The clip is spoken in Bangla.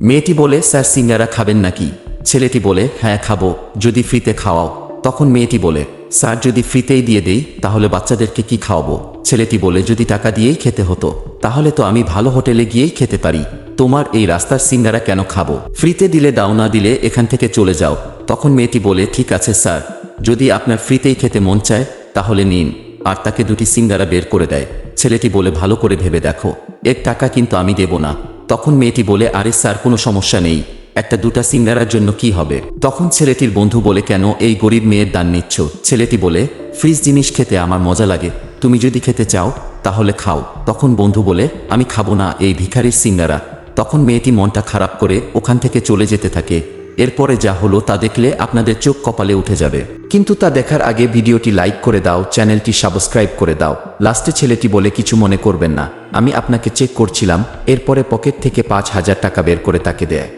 মেয়েটি বলে, স্যার সিঙ্গারা খাবেন নাকি? ছেলেটি বলে, হ্যাঁ খাবো, যদি ফ্রিতে খাওয়াও। তখন মেয়েটি বলে, স্যার যদি ফ্রিতেই দিয়ে দেই তাহলে বাচ্চাদেরকে কি খাওয়াবো? ছেলেটি বলে, যদি টাকা দিয়েই খেতে হতো তাহলে তো আমি ভালো হোটেলে গিয়েই খেতে পারি, তোমার এই রাস্তার সিঙ্গারা কেন খাবো? ফ্রিতে দিলে দাও, না দিলে এখান থেকে চলে যাও। তখন মেয়েটি বলে, ঠিক আছে স্যার, যদি আপনার ফ্রিতেই খেতে মন চায় তাহলে নিন। আর তাকে দুটি সিঙ্গারা বের করে দেয়। ছেলেটি বলে, ভালো করে ভেবে দেখো, এর টাকা কিন্তু আমি দেব না। তখন মেয়েটি বলে, আরে স্যার কোনো সমস্যা নেই, একটা দুটা সিঙ্গারার জন্য কি হবে? তখন ছেলেটির বন্ধু বলে, কেন এই গরিব মেয়ের দান নিচ্ছ? ছেলেটি বলে, ফ্রিজ জিনিস খেতে আমার মজা লাগে, তুমি যদি খেতে চাও তাহলে খাও। তখন বন্ধু বলে, আমি খাবো না এই ভিখারির সিঙ্গারা। তখন মেয়েটি মনটা খারাপ করে ওখান থেকে চলে যেতে থাকে। এরপরে যা হলো তা দেখলে আপনাদের চোখ কপালে উঠে যাবে। কিন্তু তা দেখার আগে ভিডিওটি লাইক করে দাও, চ্যানেলটি সাবস্ক্রাইব করে দাও। লাস্টে ছেলেটি বলে, কিছু মনে করবেন না, আমি আপনাকে চেক করছিলাম। এরপরে পকেট থেকে 5,000 টাকা বের করে তাকে দেয়।